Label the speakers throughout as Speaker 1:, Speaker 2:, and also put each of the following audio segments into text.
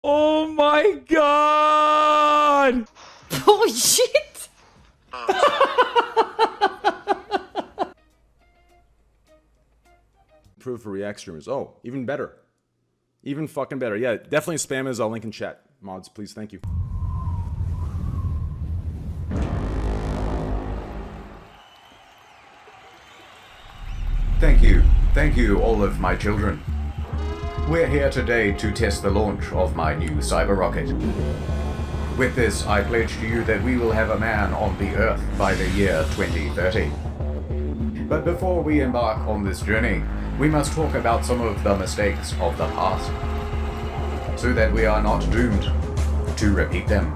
Speaker 1: Oh my god!
Speaker 2: Oh shit!
Speaker 1: Approved for React streamers. Oh, even better. Even fucking better. Yeah, definitely spam as I'll link in chat. Mods, please, thank you.
Speaker 3: Thank you. Thank you, all of my children. We're here today to test the launch of my new cyber rocket. With this, I pledge to you that we will have a man on the Earth by the year 2030. But before we embark on this journey, we must talk about some of the mistakes of the past, so that we are not doomed to repeat them.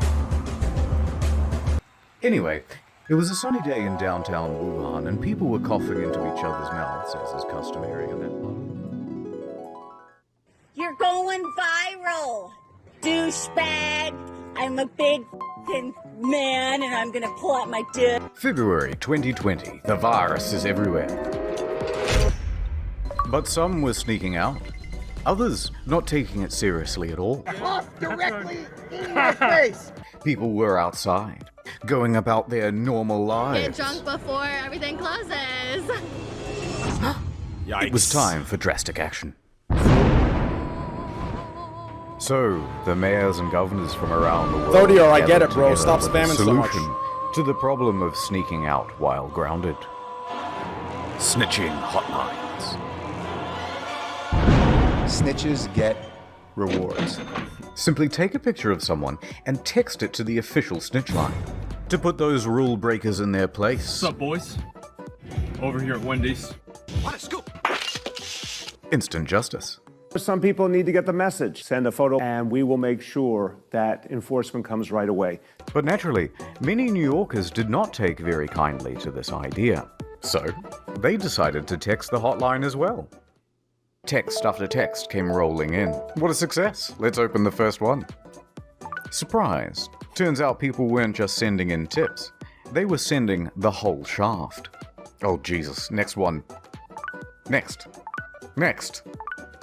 Speaker 3: Anyway, it was a sunny day in downtown Wuhan, and people were coughing into each other's mouths, as is customary in that part.
Speaker 4: You're going viral, douchebag. I'm a big f***ing man, and I'm gonna pull out my dick.
Speaker 3: February 2020, the virus is everywhere. But some were sneaking out, others not taking it seriously at all.
Speaker 5: Cough directly in my face!
Speaker 3: People were outside, going about their normal
Speaker 6: Get
Speaker 3: lives.
Speaker 6: drunk before everything closes.
Speaker 1: Yikes.
Speaker 3: It was time for drastic action. So, the mayors and governors from around the world
Speaker 1: Thodio, I get
Speaker 3: gathered
Speaker 1: it, bro.
Speaker 3: together
Speaker 1: Stop
Speaker 3: with a
Speaker 1: spamming so much.
Speaker 3: solution to the problem of sneaking out while grounded. Snitching hotlines.
Speaker 7: Snitches get rewards.
Speaker 3: Simply take a picture of someone and text it to the official snitch line to put those rule breakers in their place.
Speaker 8: What's up, boys? Over here at Wendy's.
Speaker 5: What a scoop!
Speaker 3: Instant justice.
Speaker 9: Some people need to get the message. Send a photo and we will make sure that enforcement comes right away.
Speaker 3: But naturally, many New Yorkers did not take very kindly to this idea. So, they decided to text the hotline as well. Text after text came rolling in. What a success! Let's open the first one. Surprise! Turns out people weren't just sending in tips. They were sending the whole shaft. Oh Jesus, next one. Next. Next.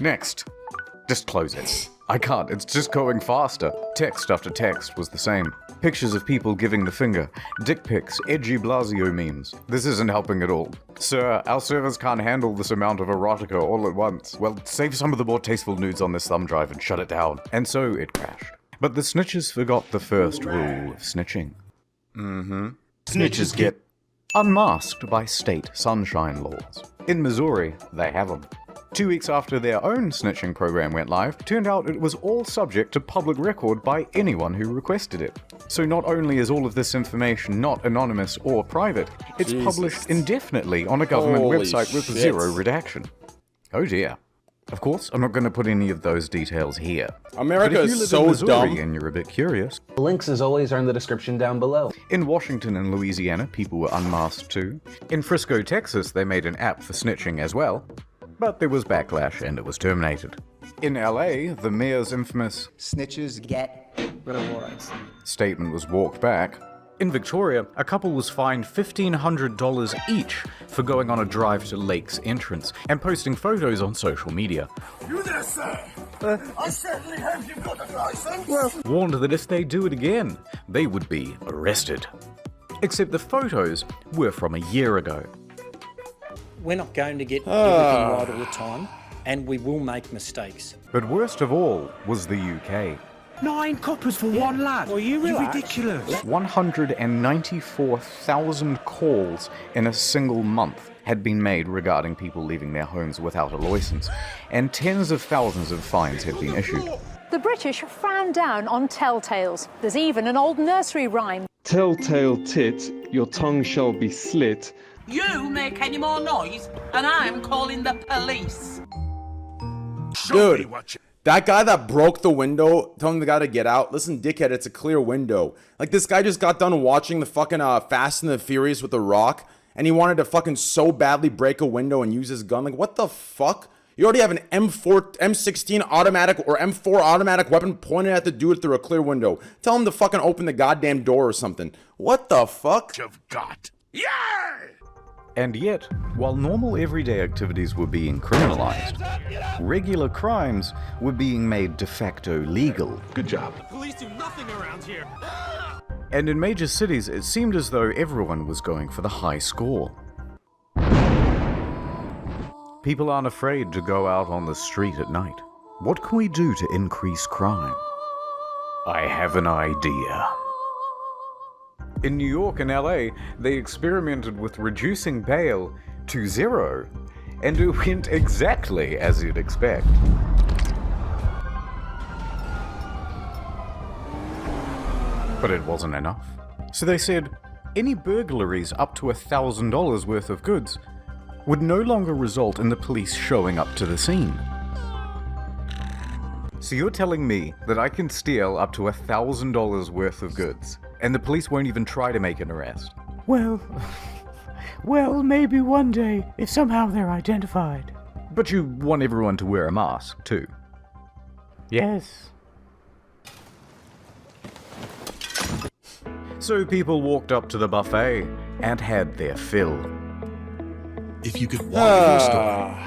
Speaker 3: Next. Just close it. I can't, it's just going faster. Text after text was the same. Pictures of people giving the finger, dick pics, edgy Blasio memes. This isn't helping at all. Sir, our servers can't handle this amount of erotica all at once. Well, save some of the more tasteful nudes on this thumb drive and shut it down. And so it crashed. But the snitches forgot the first rule of snitching. Snitches get unmasked by state sunshine laws. In Missouri, they have them. 2 weeks after their own snitching program went live, turned out it was all subject to public record by anyone who requested it. So not only is all of this information not anonymous or private, it's published indefinitely on a government
Speaker 1: Holy
Speaker 3: website with
Speaker 1: shit.
Speaker 3: zero redaction. Oh dear. Of course, I'm not going to put any of those details here.
Speaker 1: America
Speaker 3: But if you
Speaker 1: is
Speaker 3: live
Speaker 1: so
Speaker 3: in Missouri
Speaker 1: dumb.
Speaker 3: and you're a bit curious,
Speaker 10: Links as always are in the description down below.
Speaker 3: in Washington and Louisiana, people were unmasked too. In Frisco, Texas, they made an app for snitching as well. But there was backlash and it was terminated. In LA, the mayor's infamous
Speaker 7: Snitches get rewards.
Speaker 3: statement was walked back. In Victoria, a couple was fined $1,500 each for going on a drive to Lake's entrance and posting photos on social media.
Speaker 5: You there, sir? I certainly hope you've got a license.
Speaker 3: Warned that if they do it again, they would be arrested. Except the photos were from a year ago.
Speaker 11: We're not going to get everything right all the time, and we will make mistakes.
Speaker 3: But worst of all was the UK.
Speaker 5: 9 coppers for one lad.
Speaker 11: Well, you relax.
Speaker 5: Ridiculous.
Speaker 3: 194,000 calls in a single month had been made regarding people leaving their homes without a license, and tens of thousands of fines had been issued.
Speaker 12: The British frown down on telltales. There's even an old nursery rhyme.
Speaker 13: Telltale tit, your tongue shall be slit.
Speaker 5: You make any more noise, and I'm calling the police.
Speaker 1: Dude, that guy that broke the window, telling the guy to get out. Listen, dickhead, it's a clear window. Like, this guy just got done watching the fucking Fast and the Furious with The Rock, and he wanted to fucking so badly break a window and use his gun. Like, what the fuck? You already have an M16 automatic or M4 automatic weapon pointed at the dude through a clear window. Tell him to fucking open the goddamn door or something. What the fuck?
Speaker 5: You've got. Yeah!
Speaker 3: And yet, while normal everyday activities were being criminalized, regular crimes were being made de facto legal.
Speaker 14: Good job.
Speaker 15: The police do nothing around here.
Speaker 3: And in major cities, it seemed as though everyone was going for the high score. People aren't afraid to go out on the street at night. What can we do to increase crime? I have an idea. In New York and LA, they experimented with reducing bail to 0, and it went exactly as you'd expect. But it wasn't enough. So they said, any burglaries up to $1,000 worth of goods would no longer result in the police showing up to the scene. So you're telling me that I can steal up to $1,000 worth of goods, and the police won't even try to make an arrest?
Speaker 16: Well, maybe one day, if somehow they're identified.
Speaker 3: But you want everyone to wear a mask, too?
Speaker 16: Yes.
Speaker 3: So people walked up to the buffet and had their fill.
Speaker 17: If you could walk into a store,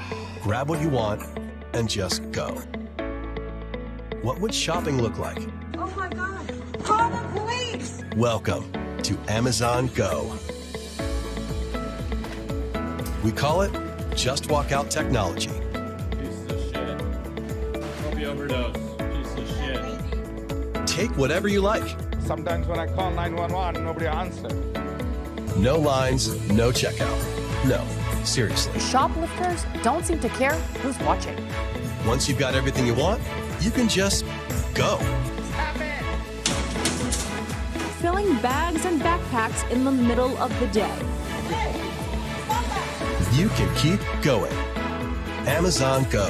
Speaker 17: grab what you want, and just go, what would shopping look like?
Speaker 4: Oh my God! Call the police!
Speaker 17: Welcome to Amazon Go. We call it Just Walk Out technology.
Speaker 8: Piece of shit. Hope you overdose. Piece of shit.
Speaker 17: Take whatever you like.
Speaker 18: Sometimes when I call 911, nobody answers.
Speaker 17: No lines, no checkout. No, seriously.
Speaker 12: Shoplifters don't seem to care who's watching.
Speaker 17: Once you've got everything you want, you can just go.
Speaker 19: Filling bags and backpacks in the middle of the day.
Speaker 17: You can keep going. Amazon Go.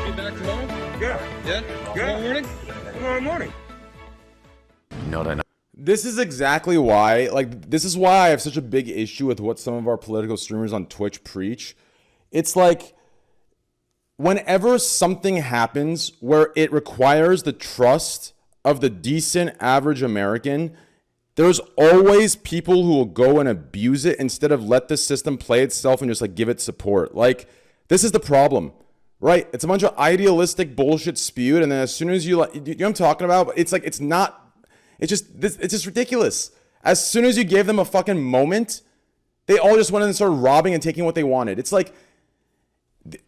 Speaker 8: Be back tomorrow? Yeah. Tomorrow morning? Tomorrow morning.
Speaker 3: Not enough.
Speaker 1: This is exactly why, this is why I have such a big issue with what some of our political streamers on Twitch preach. It's like, whenever something happens where it requires the trust of the decent average American, there's always people who will go and abuse it instead of let the system play itself and just give it support. This is the problem, right? It's a bunch of idealistic bullshit spewed, and then as soon as you know what I'm talking about? It's just ridiculous. As soon as you gave them a fucking moment, they all just went in and started robbing and taking what they wanted. It's like,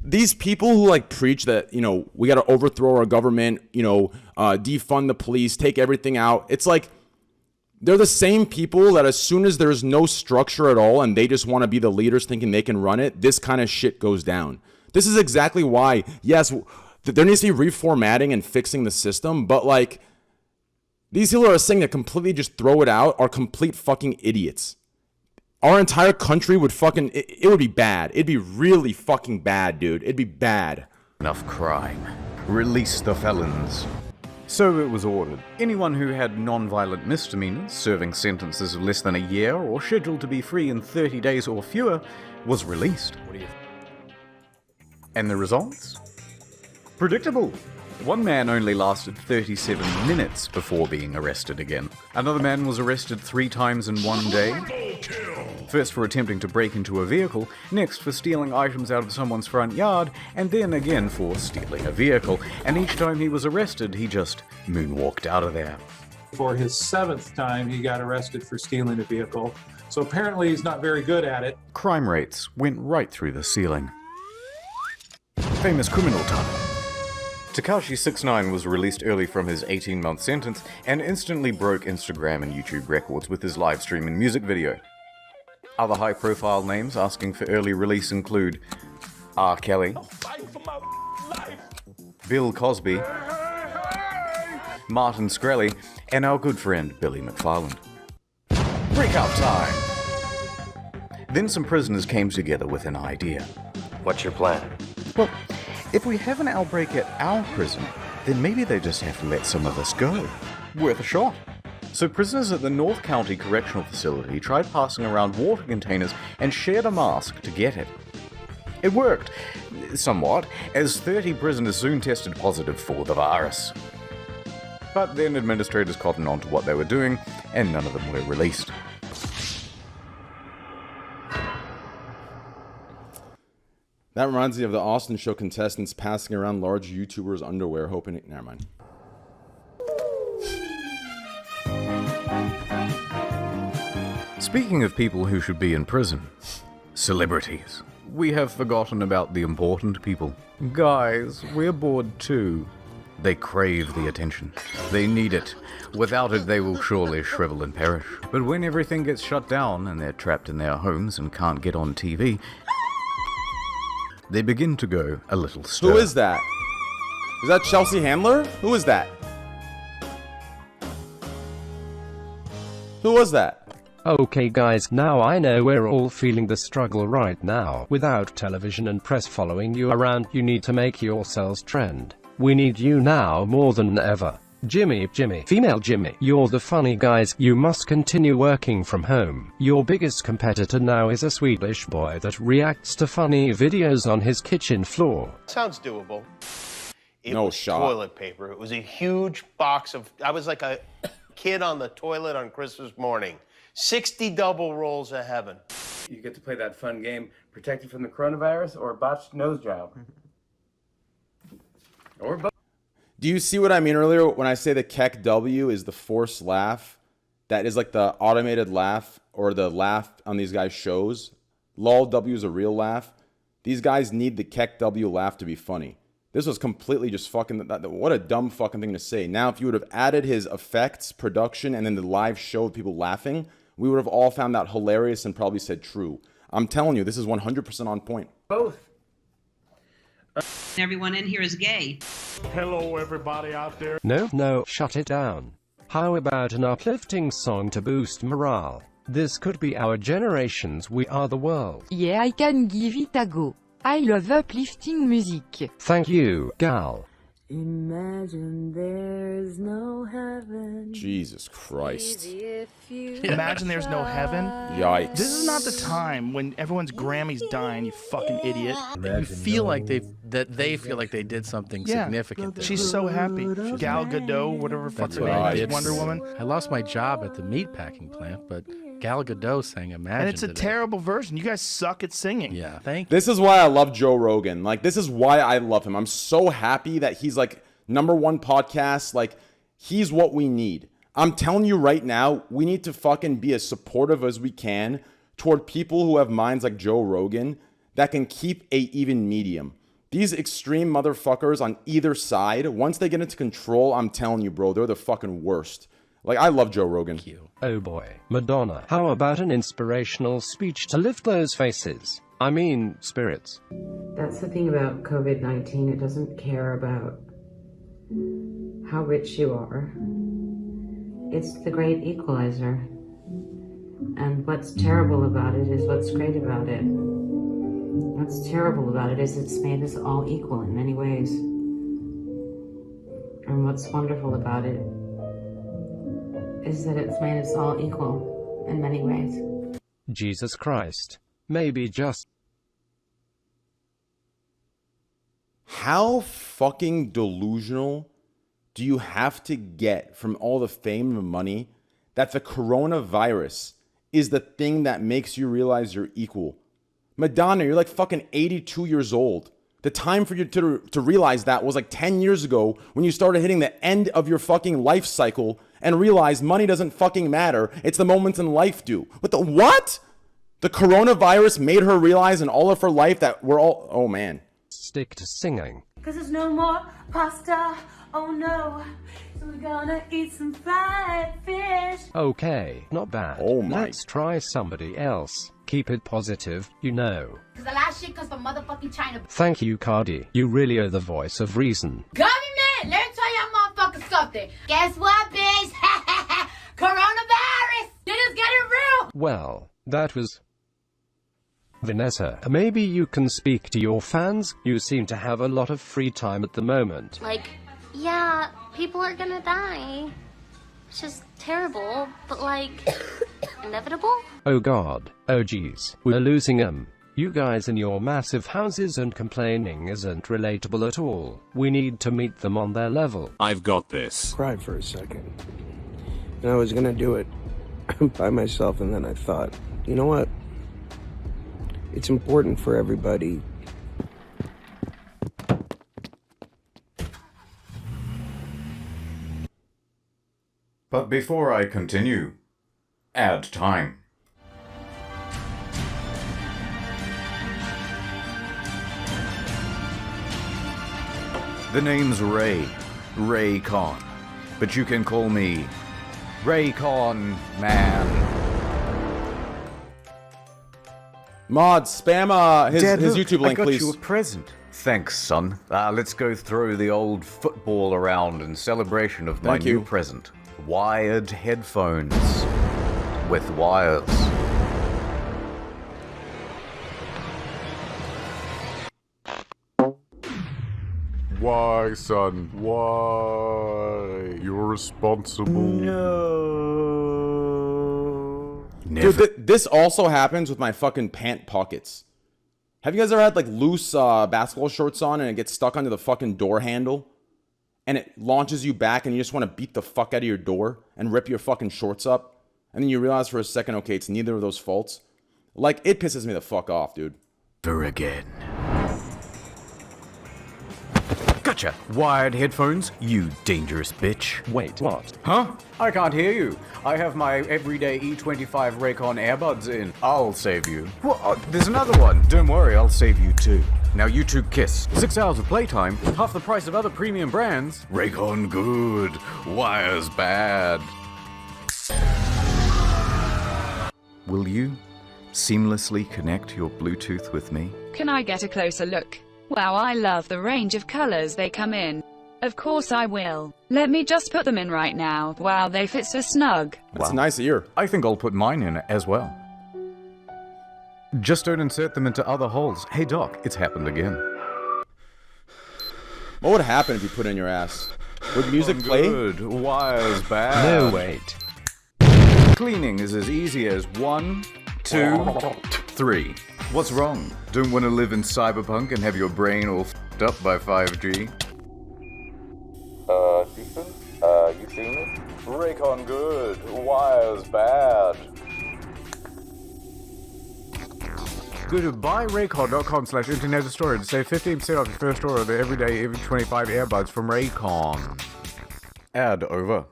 Speaker 1: these people who preach that, we got to overthrow our government, defund the police, take everything out. It's like, they're the same people that as soon as there's no structure at all and they just want to be the leaders thinking they can run it, this kind of shit goes down. This is exactly why, yes, there needs to be reformatting and fixing the system, but these people are saying that completely just throw it out are complete fucking idiots. Our entire country would it would be bad. It'd be really fucking bad, dude. It'd be bad.
Speaker 3: Enough crime. Release the felons. So it was ordered. Anyone who had non-violent misdemeanors, serving sentences of less than a year, or scheduled to be free in 30 days or fewer, was released. And the results? Predictable. One man only lasted 37 minutes before being arrested again. Another man was arrested 3 times in one day. First for attempting to break into a vehicle, next for stealing items out of someone's front yard, and then again for stealing a vehicle. And each time he was arrested, he just moonwalked out of there.
Speaker 20: For his 7th time, he got arrested for stealing a vehicle. So apparently he's not very good at it.
Speaker 3: Crime rates went right through the ceiling. Famous criminal time. Tekashi69 was released early from his 18-month sentence and instantly broke Instagram and YouTube records with his live stream and music video. Other high-profile names asking for early release include R. Kelly, Bill Cosby, Martin Shkreli, and our good friend Billy McFarland. Breakout time! Then some prisoners came together with an idea.
Speaker 21: What's your plan?
Speaker 3: Well, if we have an outbreak at our prison, then maybe they just have to let some of us go. Worth a shot. So prisoners at the North County Correctional Facility tried passing around water containers and shared a mask to get it. It worked, somewhat, as 30 prisoners soon tested positive for the virus. But then administrators cottoned on to what they were doing, and none of them were released.
Speaker 1: That reminds me of the Austin show contestants passing around large YouTubers' underwear, hoping it... Never mind.
Speaker 3: Speaking of people who should be in prison, celebrities. We have forgotten about the important people. Guys, we're bored too. They crave the attention. They need it. Without it, they will surely shrivel and perish. But when everything gets shut down and they're trapped in their homes and can't get on TV, they begin to go a little stir.
Speaker 1: Who is that? Is that Chelsea Handler? Who is that? Who was that?
Speaker 14: Okay guys, now I know we're all feeling the struggle right now. Without television and press following you around, you need to make yourselves trend. We need you now more than ever. Jimmy, female Jimmy, you're the funny guys. You must continue working from home. Your biggest competitor now is a Swedish boy that reacts to funny videos on his kitchen floor.
Speaker 21: Sounds doable. It
Speaker 1: no
Speaker 21: was
Speaker 1: shot.
Speaker 21: Toilet paper. It was a huge box of, I was like a kid on the toilet on Christmas morning. 60 double rolls of heaven.
Speaker 22: You get to play that fun game, protected from the coronavirus or a botched nose job. Or both.
Speaker 1: Do you see what I mean earlier when I say the Keck W is the forced laugh? That is like the automated laugh or the laugh on these guys' shows. LOL W is a real laugh. These guys need the Keck W laugh to be funny. This was completely just fucking... What a dumb fucking thing to say. Now, if you would have added his effects, production, and then the live show of people laughing, we would have all found that hilarious and probably said true. I'm telling you, this is 100% on point.
Speaker 22: Both.
Speaker 5: Everyone in here is gay.
Speaker 15: Hello, everybody out there.
Speaker 14: No, shut it down. How about an uplifting song to boost morale? This could be our generation's We Are the World.
Speaker 23: Yeah, I can give it a go. I love uplifting music.
Speaker 14: Thank you, gal.
Speaker 23: Imagine there's no heaven.
Speaker 1: Jesus Christ.
Speaker 24: Imagine there's no heaven?
Speaker 1: Yikes.
Speaker 24: This is not the time when everyone's Grammy's dying, you fucking idiot. You feel like they feel like they did something significant there. She's so happy. Gal Gadot, whatever fucking name is, Wonder Woman.
Speaker 25: I lost my job at the meatpacking plant, but Gal Gadot sang Imagine.
Speaker 24: And it's a terrible version. You guys suck at singing.
Speaker 25: Yeah, thank you.
Speaker 1: This is why I love Joe Rogan. Like, this is why I love him. I'm so happy that he's like #1 podcast. Like, he's what we need. I'm telling you right now, we need to fucking be as supportive as we can toward people who have minds like Joe Rogan that can keep a even medium. These extreme motherfuckers on either side, once they get into control, I'm telling you, bro, they're the fucking worst. Like, I love Joe Rogan.
Speaker 14: Oh boy, Madonna. How about an inspirational speech to lift those faces? I mean, spirits.
Speaker 26: That's the thing about COVID-19. It doesn't care about how rich you are. It's the great equalizer. And what's terrible about it is what's great about it. What's terrible about it is it's made us all equal in many ways. And what's wonderful about it is that it's made us all equal in many ways.
Speaker 14: Jesus Christ. Maybe just...
Speaker 1: How fucking delusional do you have to get from all the fame and money that the coronavirus is the thing that makes you realize you're equal? Madonna, you're like fucking 82 years old. The time for you to realize that was like 10 years ago when you started hitting the end of your fucking life cycle and realized money doesn't fucking matter. It's the moments in life do. But what? The coronavirus made her realize in all of her life that we're all... Oh, man.
Speaker 14: Stick to singing.
Speaker 27: Cause there's no more pasta, oh no. So we're gonna eat some fried fish.
Speaker 14: Okay, not bad.
Speaker 1: Oh my.
Speaker 14: Let's try somebody else. Keep it positive, you know.
Speaker 6: Cause the last shit comes from motherfucking China.
Speaker 14: Thank you, Cardi. You really are the voice of reason.
Speaker 6: Government, let me tell y'all motherfuckers something. Guess what, bitch? Coronavirus! Shit is getting real!
Speaker 14: Well, that was... Vanessa, maybe you can speak to your fans? You seem to have a lot of free time at the moment.
Speaker 6: Like, yeah, people are gonna die. It's just terrible, but like, inevitable?
Speaker 14: Oh god, oh geez, we're losing them. You guys in your massive houses and complaining isn't relatable at all. We need to meet them on their level.
Speaker 28: I've got this.
Speaker 29: Cried for a second. And I was gonna do it by myself, and then I thought, you know what? It's important for everybody
Speaker 3: But before I continue, ad time. The name's Ray Con, but you can call me Ray Con, man.
Speaker 1: Mod, spam his
Speaker 3: Dad,
Speaker 1: YouTube link,
Speaker 3: I got
Speaker 1: please.
Speaker 3: you a present. Thanks, son. Let's go throw the old football around in celebration of my new present. Wired headphones with wires.
Speaker 15: Why, son? Why? You're responsible.
Speaker 3: No.
Speaker 1: Dude, this also happens with my fucking pant pockets. Have you guys ever had like loose basketball shorts on and it gets stuck under the fucking door handle? And it launches you back and you just want to beat the fuck out of your door and rip your fucking shorts up? And then you realize for a second, okay, it's neither of those faults. Like, it pisses me the fuck off, dude.
Speaker 3: Never again. Gotcha! Wired headphones, you dangerous bitch.
Speaker 14: Wait, what?
Speaker 3: Huh? I can't hear you. I have my everyday E25 Raycon earbuds in. I'll save you. Well, there's another one. Don't worry, I'll save you too. Now you two kiss. 6 hours of playtime, half the price of other premium brands. Raycon good, wires bad. Will you seamlessly connect your Bluetooth with me?
Speaker 23: Can I get a closer look? Wow, I love the range of colors they come in. Of course I will. Let me just put them in right now. Wow, they fit so snug.
Speaker 1: That's a nice ear.
Speaker 3: I think I'll put mine in as well. Just don't insert them into other holes. Hey Doc, it's happened again.
Speaker 1: What would happen if you put it in your ass? Would music play?
Speaker 3: Good. Wires bad.
Speaker 14: No, wait.
Speaker 3: Cleaning is as easy as 1, 2, 3. What's wrong? Don't want to live in cyberpunk and have your brain all f***ed up by 5G? Ethan? You seen it? Raycon good, wires bad. Go to buyraycon.com/internet store to save 15% off your first order of the everyday EV25 earbuds from Raycon. Ad over.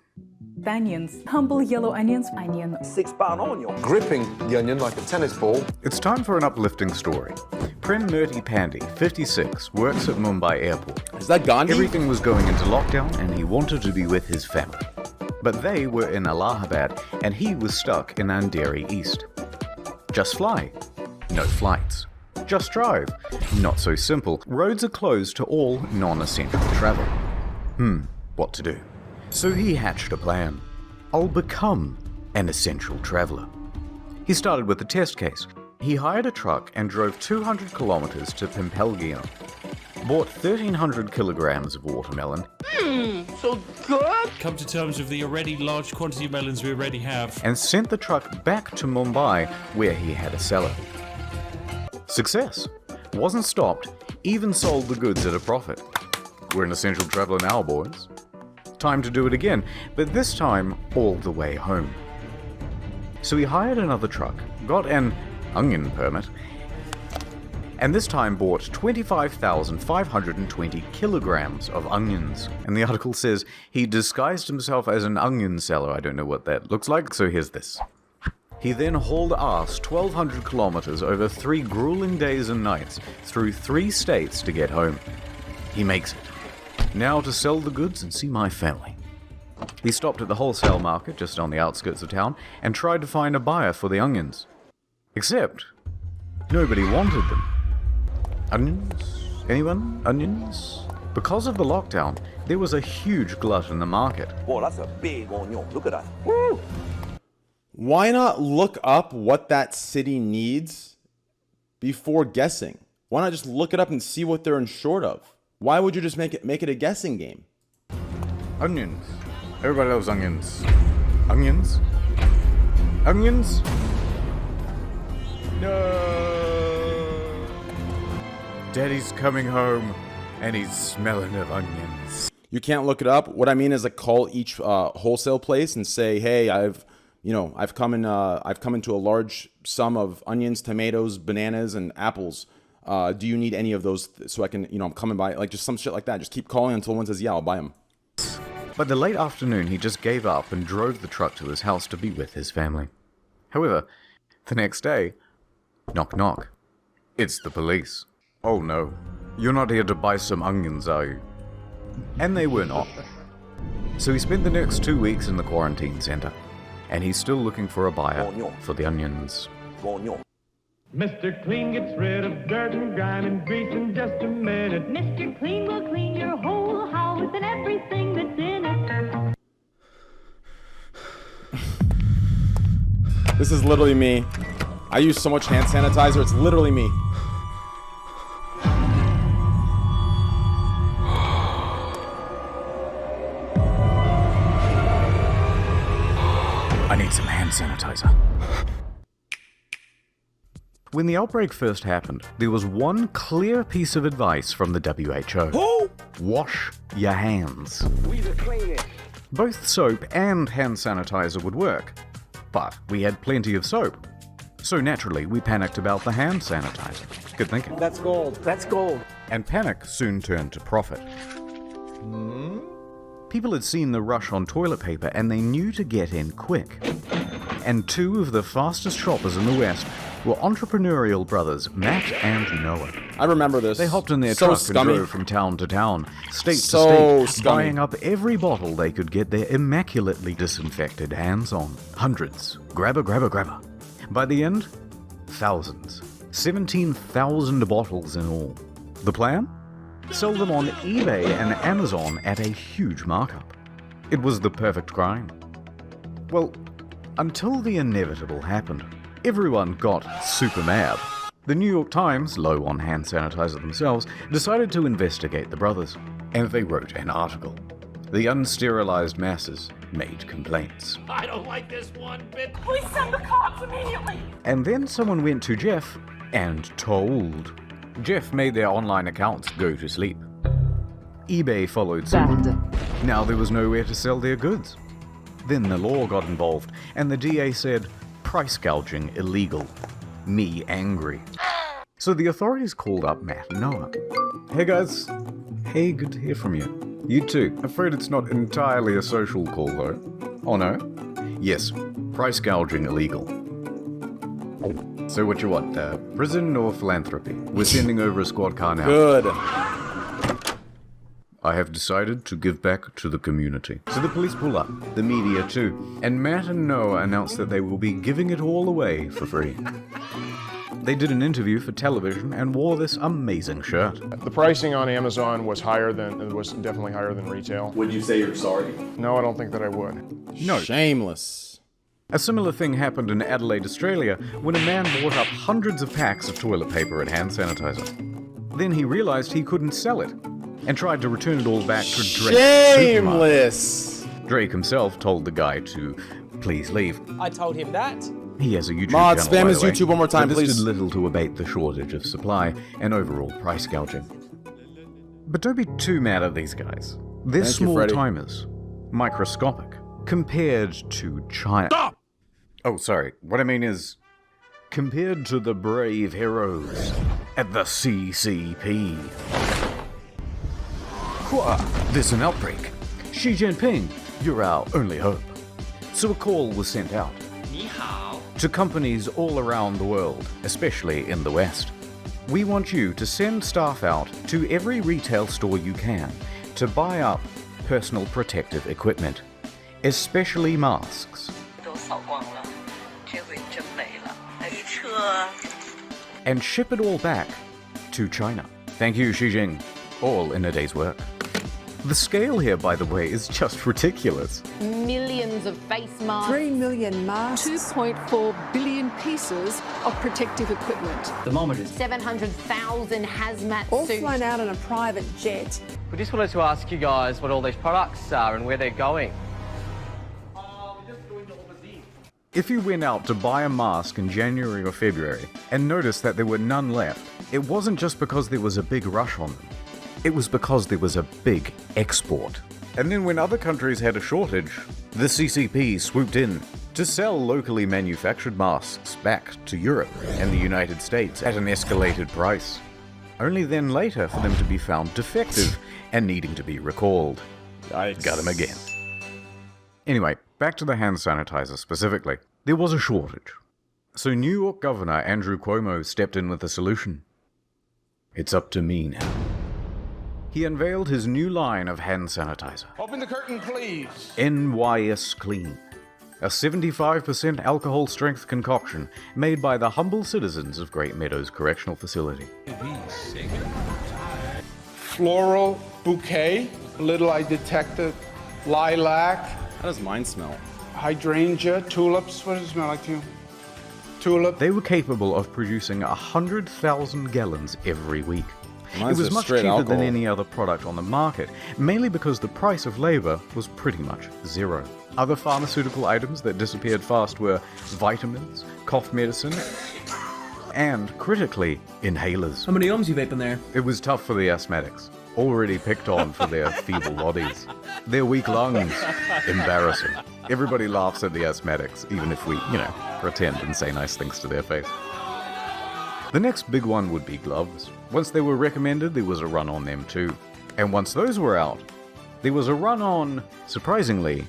Speaker 2: Onions, humble yellow onions, onion,
Speaker 4: 6-pound onion, gripping the onion like a tennis ball.
Speaker 3: It's time for an uplifting story. Prem Murti Pandey, 56, works at Mumbai Airport.
Speaker 1: Is that Gandhi?
Speaker 3: Everything was going into lockdown and he wanted to be with his family. But they were in Allahabad and he was stuck in Andheri East. Just fly. No flights. Just drive. Not so simple. Roads are closed to all non-essential travel. What to do? So he hatched a plan. I'll become an essential traveler. He started with a test case. He hired a truck and drove 200 kilometers to Pimpelgina. Bought 1,300 kilograms of watermelon.
Speaker 5: So good.
Speaker 7: Come to terms with the already large quantity of melons we already have.
Speaker 3: And sent the truck back to Mumbai, where he had a cellar. Success. Wasn't stopped, even sold the goods at a profit. We're an essential traveler now, boys. Time to do it again, but this time all the way home. So he hired another truck, got an onion permit, and this time bought 25,520 kilograms of onions. And the article says he disguised himself as an onion seller. I don't know what that looks like, so here's this. He then hauled ass 1,200 kilometers over 3 grueling days and nights through 3 states to get home. He makes it. Now to sell the goods and see my family. He stopped at the wholesale market just on the outskirts of town and tried to find a buyer for the onions. Except, nobody wanted them. Onions? Anyone? Onions? Because of the lockdown, there was a huge glut in the market.
Speaker 4: Whoa, that's a big onion. Look at that. Woo!
Speaker 1: Why not look up what that city needs before guessing? Why not just look it up and see what they're in short of? Why would you just make it a guessing game?
Speaker 3: Onions. Everybody loves onions. Onions? Onions? No. Daddy's coming home and he's smelling of onions.
Speaker 1: You can't look it up. What I mean is, like, call each wholesale place and say, "Hey, I've come into a large sum of onions, tomatoes, bananas, and apples. Do you need any of those so I can, I'm coming by?" Like, just some shit like that. Just keep calling until one says, "Yeah, I'll buy them."
Speaker 3: By the late afternoon, he just gave up and drove the truck to his house to be with his family. However, the next day, knock knock. It's the police. Oh no, you're not here to buy some onions, are you? And they were not. So he spent the next 2 weeks in the quarantine center, and he's still looking for a buyer for the onions.
Speaker 9: Mr. Clean gets rid of dirt and grime and grease in just a minute.
Speaker 27: Mr. Clean will clean your whole house and everything that's in it.
Speaker 1: This is literally me. I use so much hand sanitizer, it's literally me.
Speaker 3: I need some hand sanitizer. When the outbreak first happened, there was one clear piece of advice from the WHO. Wash your hands.
Speaker 29: We the cleanest.
Speaker 3: Both soap and hand sanitizer would work, but we had plenty of soap. So naturally, we panicked about the hand sanitizer. Good thinking.
Speaker 29: That's gold. That's gold.
Speaker 3: And panic soon turned to profit. People had seen the rush on toilet paper and they knew to get in quick. And two of the fastest shoppers in the West were entrepreneurial brothers, Matt and Noah.
Speaker 1: I remember this.
Speaker 3: They hopped in their
Speaker 1: So
Speaker 3: truck
Speaker 1: scummy.
Speaker 3: and drove from town to town, state
Speaker 1: So
Speaker 3: to state,
Speaker 1: scummy.
Speaker 3: buying up every bottle they could get their immaculately disinfected hands on. Hundreds. Grabber, grabber, grabber. By the end, thousands. 17,000 bottles in all. The plan? Sell them on eBay and Amazon at a huge markup. It was the perfect grind. Well, until the inevitable happened. Everyone got super mad. The New York Times, low on hand sanitizer themselves, decided to investigate the brothers, and they wrote an article. The unsterilized masses made complaints.
Speaker 9: I don't like this one bit.
Speaker 27: Please send the cops immediately.
Speaker 3: And then someone went to Jeff and told. Jeff made their online accounts go to sleep. eBay followed suit. Now there was nowhere to sell their goods. Then the law got involved, and the DA said, price gouging illegal. Me angry. So the authorities called up Matt and Noah. Hey guys. Hey, good to hear from you. You too. Afraid it's not entirely a social call though. Oh no? Yes, price gouging illegal. So what you want, prison or philanthropy? We're sending over a squad car now.
Speaker 1: Good.
Speaker 3: I have decided to give back to the community. So the police pull up, the media too, and Matt and Noah announce that they will be giving it all away for free. They did an interview for television and wore this amazing shirt.
Speaker 10: The pricing on Amazon was definitely higher than retail.
Speaker 1: Would you say you're sorry?
Speaker 10: No, I don't think that I would.
Speaker 3: No.
Speaker 1: Shameless.
Speaker 3: A similar thing happened in Adelaide, Australia, when a man bought up hundreds of packs of toilet paper and hand sanitizer. Then he realized he couldn't sell it, and tried to return it all back to Drake.
Speaker 1: Shameless!
Speaker 3: Drake himself told the guy to please leave.
Speaker 5: I told him that.
Speaker 3: He has a YouTube
Speaker 1: Mods,
Speaker 3: channel,
Speaker 1: spam
Speaker 3: by
Speaker 1: his
Speaker 3: the way,
Speaker 1: YouTube one more time,
Speaker 3: but this
Speaker 1: please.
Speaker 3: did little to abate the shortage of supply and overall price gouging. But don't be too mad at these guys. They're
Speaker 1: Thank you,
Speaker 3: small
Speaker 1: Freddy.
Speaker 3: timers, microscopic, compared to China. Stop! Oh, sorry. What I mean is, compared to the brave heroes at the CCP. There's an outbreak. Xi Jinping, you're our only hope. So a call was sent out to companies all around the world, especially in the West. We want you to send staff out to every retail store you can to buy up personal protective equipment, especially masks. And ship it all back to China. Thank you, Xi Jinping. All in a day's work. The scale here, by the way, is just ridiculous.
Speaker 11: Millions of face masks.
Speaker 12: 3 million masks. 2.4 billion pieces of protective equipment.
Speaker 11: Thermometers. 700,000 hazmat
Speaker 12: All
Speaker 11: suits.
Speaker 12: flown out on a private jet.
Speaker 13: We just wanted to ask you guys what all these products are and where they're going.
Speaker 3: If you went out to buy a mask in January or February and noticed that there were none left, it wasn't just because there was a big rush on them. It was because there was a big export. And then when other countries had a shortage, the CCP swooped in to sell locally manufactured masks back to Europe and the United States at an escalated price. Only then later for them to be found defective and needing to be recalled. Got him again. Anyway, back to the hand sanitizer specifically. There was a shortage. So New York Governor Andrew Cuomo stepped in with a solution. It's up to me now. He unveiled his new line of hand sanitizer.
Speaker 4: Open the curtain, please.
Speaker 3: NYS Clean. A 75% alcohol strength concoction made by the humble citizens of Great Meadows Correctional Facility.
Speaker 4: Floral bouquet. Little I detected. Lilac.
Speaker 1: How does mine smell?
Speaker 4: Hydrangea. Tulips. What does it smell like to you? Tulip.
Speaker 3: They were capable of producing 100,000 gallons every week.
Speaker 1: Mine's
Speaker 3: it was
Speaker 1: just
Speaker 3: much
Speaker 1: straight
Speaker 3: cheaper
Speaker 1: alcohol.
Speaker 3: than any other product on the market, mainly because the price of labor was pretty much zero. Other pharmaceutical items that disappeared fast were vitamins, cough medicine, and, critically, inhalers.
Speaker 8: How many ohms you vaping there?
Speaker 3: It was tough for the asthmatics, already picked on for their feeble bodies. Their weak lungs, embarrassing. Everybody laughs at the asthmatics, even if we, pretend and say nice things to their face. The next big one would be gloves. Once they were recommended, there was a run on them too. And once those were out, there was a run on, surprisingly,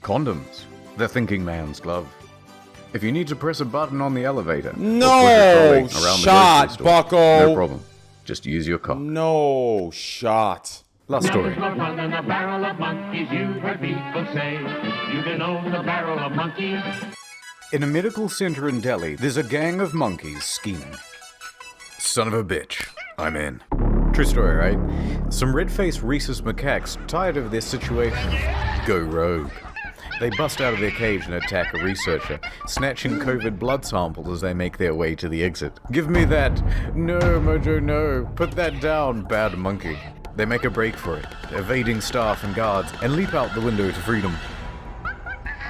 Speaker 3: condoms. The thinking man's glove. If you need to press a button on the elevator,
Speaker 1: No shot, Bucko.
Speaker 3: No problem. Just use your cock.
Speaker 1: No shot.
Speaker 3: Last story.
Speaker 9: In a barrel of monkeys, you've heard people say. You can own a barrel of monkeys.
Speaker 3: In a medical center in Delhi, there's a gang of monkeys scheming. Son of a bitch. I'm in. True story, right? Some red-faced rhesus macaques, tired of their situation, go rogue. They bust out of their cage and attack a researcher, snatching COVID blood samples as they make their way to the exit. Give me that. No, Mojo, no. Put that down, bad monkey. They make a break for it, evading staff and guards, and leap out the window to freedom.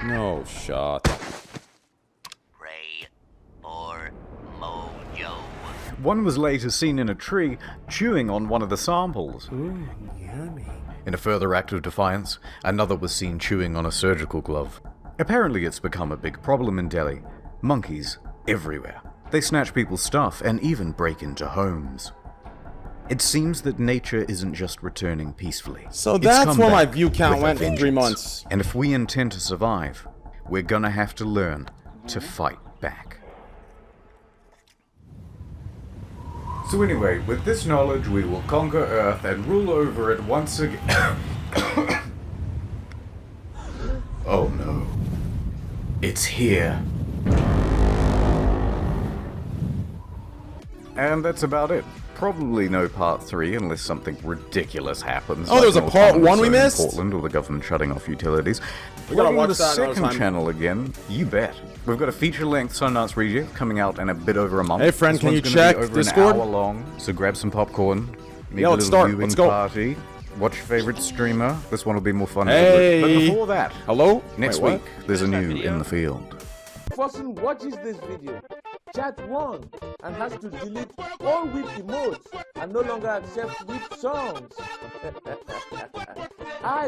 Speaker 1: No shot.
Speaker 3: One was later seen in a tree, chewing on one of the samples.
Speaker 29: Ooh, yummy.
Speaker 3: In a further act of defiance, another was seen chewing on a surgical glove. Apparently it's become a big problem in Delhi. Monkeys everywhere. They snatch people's stuff and even break into homes. It seems that nature isn't just returning peacefully.
Speaker 1: So
Speaker 3: It's
Speaker 1: that's
Speaker 3: come
Speaker 1: where my
Speaker 3: back
Speaker 1: view count
Speaker 3: with a
Speaker 1: went in 3
Speaker 3: vengeance.
Speaker 1: months.
Speaker 3: And if we intend to survive, we're gonna have to learn to fight back. So anyway, with this knowledge, we will conquer Earth and rule over it once again. Oh no. It's here. And that's about it. Probably no part 3 unless something ridiculous happens.
Speaker 1: Oh, there's a
Speaker 3: no
Speaker 1: part
Speaker 3: time
Speaker 1: 1 we
Speaker 3: zone in
Speaker 1: missed?
Speaker 3: Portland, or the government shutting off utilities.
Speaker 1: We gotta
Speaker 3: Plugging
Speaker 1: watch
Speaker 3: the
Speaker 1: that another
Speaker 3: second
Speaker 1: time.
Speaker 3: channel again. You bet. We've got a feature-length Sundance reject coming out in a bit over a month.
Speaker 1: Hey, friend,
Speaker 3: This
Speaker 1: can
Speaker 3: one's
Speaker 1: you
Speaker 3: gonna be
Speaker 1: check
Speaker 3: over
Speaker 1: Discord?
Speaker 3: An hour long, so grab some popcorn. Make
Speaker 1: Yeah,
Speaker 3: a
Speaker 1: let's
Speaker 3: little
Speaker 1: start.
Speaker 3: viewing
Speaker 1: Let's go.
Speaker 3: party. Watch your favorite streamer. This one will be more fun.
Speaker 1: Hey.
Speaker 3: But before that,
Speaker 1: hello.
Speaker 3: Next
Speaker 1: Wait,
Speaker 3: week,
Speaker 1: what?
Speaker 3: there's a new In the Field.
Speaker 16: Person watches this video, chat one, and has to delete all whip emotes and no longer accept whip songs.